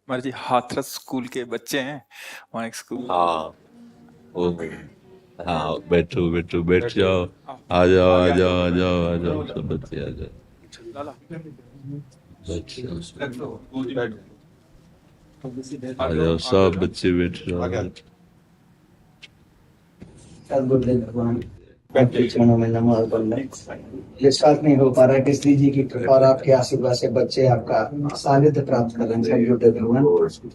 हमारे जी हाथरस स्कूल के बच्चे हैं। वहाँ एक स्कूल। हाँ वो हाँ, बैठो बैठो, बैठ जाओ। आओ, आ जाओ आ आगे आ जाओ जाओ। आ जाओ आ जाओ, सब बच्चे आ जाओ। लाला, बैठ जाओ, आ आ जाओ, जाओ, आगे सब जाओ। बच्चे बैठ जाओ। सद्बुद्धि भगवान आपके चरणों में नमो अर्पण। विश्वास नहीं हो पा रहा है कि श्री जी की कृपा और आपके आशीर्वाद से बच्चे आपका सानिध्य प्राप्त कर रहे हैं। सद्बुद्धि भगवान। बहुत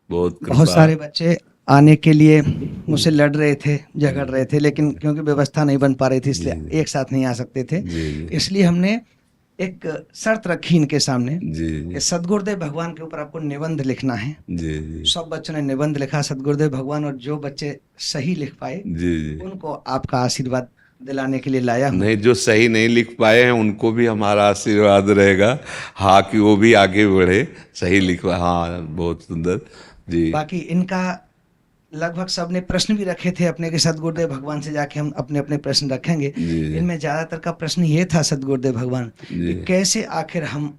बहुत कृपा। सारे बच्चे आने के लिए मुझसे लड़ रहे थे, झगड़ रहे थे, लेकिन क्योंकि व्यवस्था नहीं बन पा रही थी जी इसलिए एक साथ नहीं आ सकते थे। जी जी इसलिए हमने एक शर्त रखी इनके सामने जी कि सदगुरुदेव भगवान के ऊपर आपको निबंध लिखना है। जी जी सब बच्चों ने निबंध लिखा सदगुरुदेव भगवान, और जो बच्चे सही लिख पाए जी जी। उनको आपका आशीर्वाद दिलाने के लिए लाया हूँ। नहीं, जो सही नहीं लिख पाए हैं उनको भी हमारा आशीर्वाद रहेगा। हाँ, कि वो भी आगे बढ़े, सही लिखवा। हाँ, बहुत सुंदर जी। बाकी इनका लगभग सबने प्रश्न भी रखे थे अपने के सदगुरुदेव भगवान से जाके हम अपने अपने प्रश्न रखेंगे। जी जी इनमें ज्यादातर का प्रश्न ये था सदगुरुदेव भगवान जी कि कैसे आखिर हम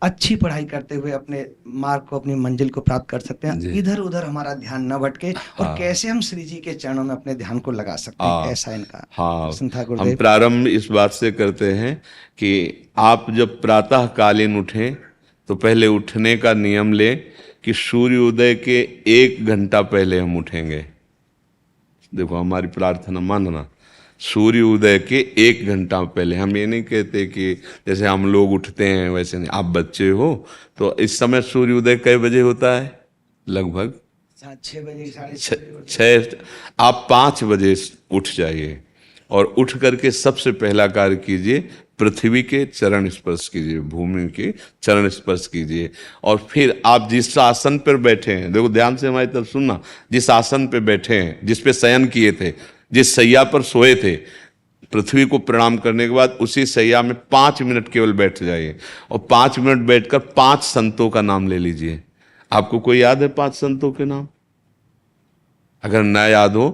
अच्छी पढ़ाई करते हुए अपने मार्ग को, अपनी मंजिल को प्राप्त कर सकते हैं, जी। इधर उधर हमारा ध्यान न भटके, और हाँ कैसे हम श्री जी के चरणों में अपने ध्यान को लगा सकते हैं। हाँ ऐसा इनका हाँ। प्रश्न था हम गुरुदेव। प्रारंभ इस बात से करते हैं कि आप जब प्रातः कालीन उठें तो पहले उठने का नियम लें कि सूर्योदय के 1 घंटा पहले हम उठेंगे। देखो, हमारी प्रार्थना मानना, सूर्य उदय के 1 घंटा पहले। हम ये नहीं कहते कि जैसे हम लोग उठते हैं वैसे नहीं। आप बच्चे हो तो इस समय सूर्य उदय कई बजे होता है? लगभग 6 बजे, साढ़े छ- 6 बजे। छः। आप 5 बजे उठ जाइए और उठ करके सबसे पहला कार्य कीजिए, पृथ्वी के चरण स्पर्श कीजिए, भूमि के चरण स्पर्श कीजिए। और फिर आप जिस आसन पर बैठे हैं, देखो ध्यान से हमारी तरफ सुनना, जिस आसन पे बैठे हैं, जिस पे शयन किए थे, जिस सैया पर सोए थे, पृथ्वी को प्रणाम करने के बाद उसी सैया में 5 मिनट केवल बैठ जाइए। और 5 मिनट बैठकर 5 संतों का नाम ले लीजिए। आपको कोई याद है 5 संतों के नाम? अगर ना याद हो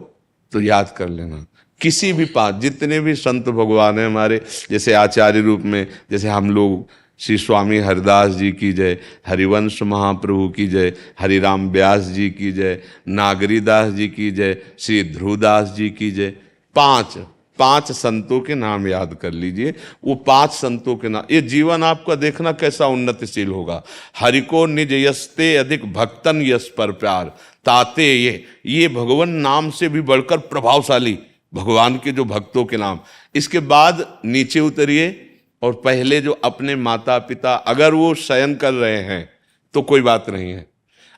तो याद कर लेना। किसी भी 5, जितने भी संत भगवान हैं हमारे, जैसे आचार्य रूप में, जैसे हम लोग, श्री स्वामी हरिदास जी की जय, हरिवंश महाप्रभु की जय, हरिराम व्यास जी की जय, नागरीदास जी की जय, श्री ध्रुवदास जी की जय। 5 5 संतों के नाम याद कर लीजिए। वो 5 संतों के नाम, ये जीवन आपका देखना कैसा उन्नतिशील होगा। हरि को निज यस्ते अधिक भक्तन यश पर प्यार ताते ये भगवान नाम से भी बढ़कर प्रभावशाली भगवान के जो भक्तों के नाम। इसके बाद नीचे उतरिए और पहले जो अपने माता पिता, अगर वो शयन कर रहे हैं तो कोई बात नहीं है,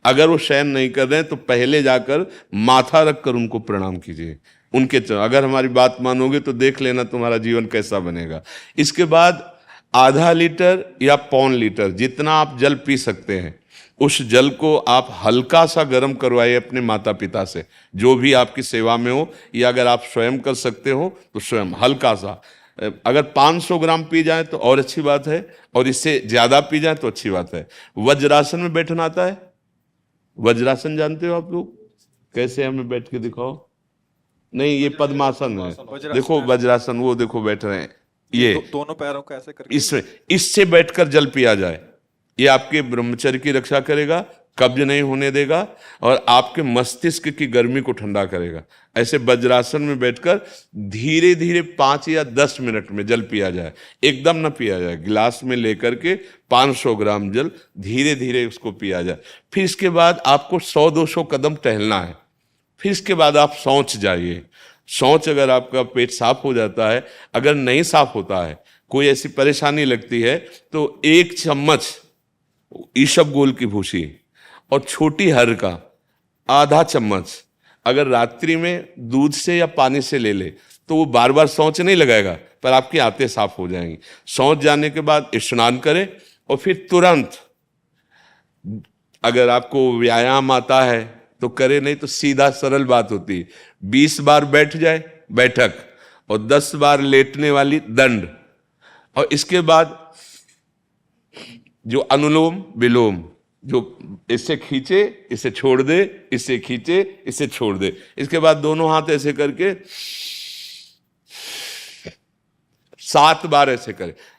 अगर वो शयन नहीं कर रहे हैं तो पहले जाकर माथा रखकर उनको प्रणाम कीजिए। उनके अगर हमारी बात मानोगे तो देख लेना तुम्हारा जीवन कैसा बनेगा। इसके बाद आधा लीटर या 1.25 लीटर, जितना आप जल पी सकते हैं, उस जल को आप हल्का सा गर्म करवाइए अपने माता पिता से, जो भी आपकी सेवा में हो, या अगर आप स्वयं कर सकते हो तो स्वयं हल्का सा। अगर 500 ग्राम पी जाए तो और अच्छी बात है, और इससे ज्यादा पी जाए तो अच्छी बात है। वज्रासन में बैठना आता है? वज्रासन जानते हो आप लोग? कैसे, हमें बैठ के दिखाओ। नहीं, ये पद्मासन है। देखो वज्रासन, वो देखो बैठ रहे हैं, ये दोनों पैरों को ऐसे करके। इसमें, इससे बैठकर जल पिया जाए। ये आपके ब्रह्मचर्य की रक्षा करेगा, कब्ज नहीं होने देगा, और आपके मस्तिष्क की गर्मी को ठंडा करेगा। ऐसे वज्रासन में बैठकर धीरे धीरे 5 या 10 मिनट में जल पिया जाए। एकदम ना पिया जाए, गिलास में लेकर के 500 ग्राम जल धीरे धीरे उसको पिया जाए। फिर इसके बाद आपको 100-200 कदम टहलना है। फिर इसके बाद आप शौच जाइए। शौच, अगर आपका पेट साफ हो जाता है, अगर नहीं साफ होता है, कोई ऐसी परेशानी लगती है, तो 1 चम्मच ईसबगोल की भूसी और छोटी हर का आधा चम्मच अगर रात्रि में दूध से या पानी से ले ले तो वो बार बार शौच नहीं लगाएगा, पर आपकी आंतें साफ हो जाएंगी। शौच जाने के बाद स्नान करें और फिर तुरंत, अगर आपको व्यायाम आता है तो करे, नहीं तो सीधा सरल बात होती है, 20 बार बैठ जाए बैठक, और 10 बार लेटने वाली दंड। और इसके बाद जो अनुलोम विलोम, जो इससे खींचे इसे छोड़ दे, इससे खींचे इसे छोड़ दे। इसके बाद दोनों हाथ ऐसे करके 7 बार ऐसे करे।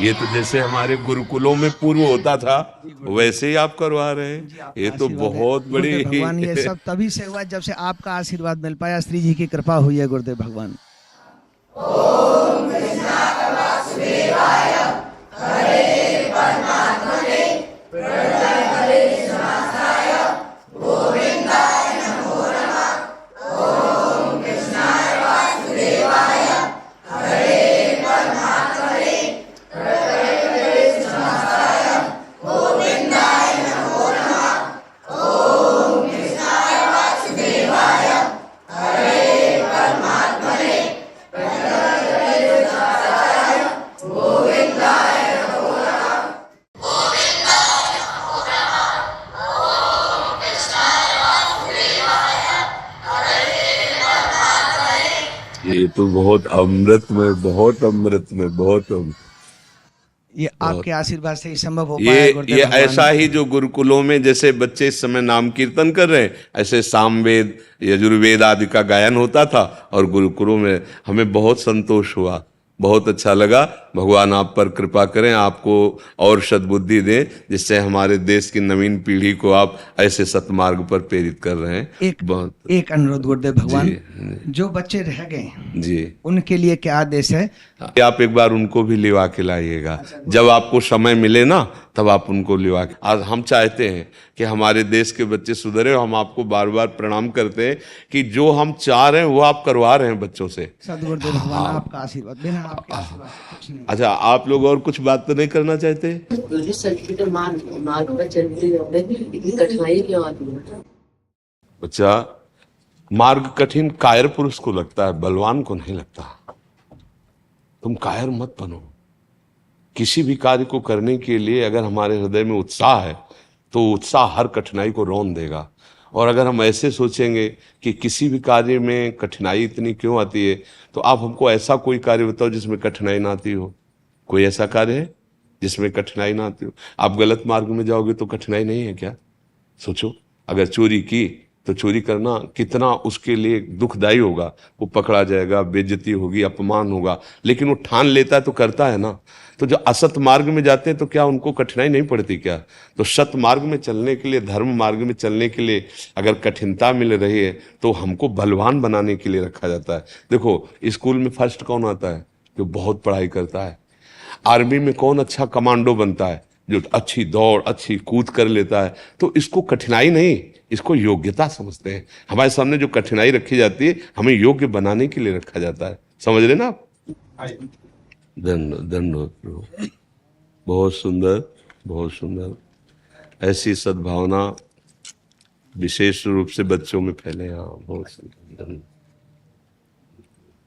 ये तो जैसे हमारे गुरुकुलों में पूर्व होता था वैसे ही आप करवा रहे हैं। ये तो बहुत बड़ी गुरुदेव भगवान, ये सब तभी से हुआ जब से आपका आशीर्वाद मिल पाया, श्री जी की कृपा हुई है गुरुदेव भगवान। ये तो बहुत अमृत में, बहुत अमृत में, बहुत अमृत। ये आपके आशीर्वाद से ही संभव हो पाया है गुरुदेव ये भगवान। ऐसा ही जो गुरुकुलों में जैसे बच्चे इस समय नाम कीर्तन कर रहे हैं, ऐसे सामवेद यजुर्वेद आदि का गायन होता था और गुरुकुलों में हमें बहुत संतोष हुआ, बहुत अच्छा लगा। भगवान आप पर कृपा करें, आपको और सद्बुद्धि दें, जिससे हमारे देश की नवीन पीढ़ी को आप ऐसे सतमार्ग पर प्रेरित कर रहे हैं। एक अनुरोध गुरुदेव भगवान, जो बच्चे रह गए जी, उनके लिए क्या आदेश है? आप एक बार उनको भी लिवा के लाइएगा, जब आपको समय मिले ना तब आप उनको लिवा के। आज हम चाहते हैं कि हमारे देश के बच्चे सुधरे, हम आपको बार बार प्रणाम करते हैं कि जो हम चाह रहे हैं वो आप करवा रहे हैं बच्चों से। सदगुरुदेव भगवान आपका आशीर्वाद, बिना आपके आशीर्वाद कुछ नहीं। अच्छा, आप लोग और कुछ बात तो नहीं करना चाहते? मार्ग पर चलते इतनी कठिनाई क्यों आती है? बच्चा, मार्ग कठिन कायर पुरुष को लगता है, बलवान को नहीं लगता। तुम कायर मत बनो। किसी भी कार्य को करने के लिए अगर हमारे हृदय में उत्साह है तो उत्साह हर कठिनाई को रौंद देगा। और अगर हम ऐसे सोचेंगे कि किसी भी कार्य में कठिनाई इतनी क्यों आती है, तो आप हमको ऐसा कोई कार्य बताओ जिसमें कठिनाई ना आती हो। कोई ऐसा कार्य है जिसमें कठिनाई ना आती हो? आप गलत मार्ग में जाओगे तो कठिनाई नहीं है क्या? सोचो, अगर चोरी की तो चोरी करना कितना उसके लिए दुखदाई होगा। वो पकड़ा जाएगा, बेइज्जती होगी, अपमान होगा, लेकिन वो ठान लेता है तो करता है ना। तो जो असत मार्ग में जाते हैं तो क्या उनको कठिनाई नहीं पड़ती क्या? तो सत मार्ग में चलने के लिए, धर्म मार्ग में चलने के लिए अगर कठिनता मिल रही है तो हमको बलवान बनाने के लिए रखा जाता है। देखो, स्कूल में फर्स्ट कौन आता है? जो बहुत पढ़ाई करता है। आर्मी में कौन अच्छा कमांडो बनता है? जो अच्छी दौड़, अच्छी कूद कर लेता है। तो इसको कठिनाई नहीं, इसको योग्यता समझते हैं। हमारे सामने जो कठिनाई रखी जाती है, हमें योग्य बनाने के लिए रखा जाता है। समझ रहे ना आप? धन्यवाद। बहुत सुंदर, बहुत सुंदर। ऐसी सद्भावना विशेष रूप से बच्चों में फैले। हाँ, बहुत सुंदर।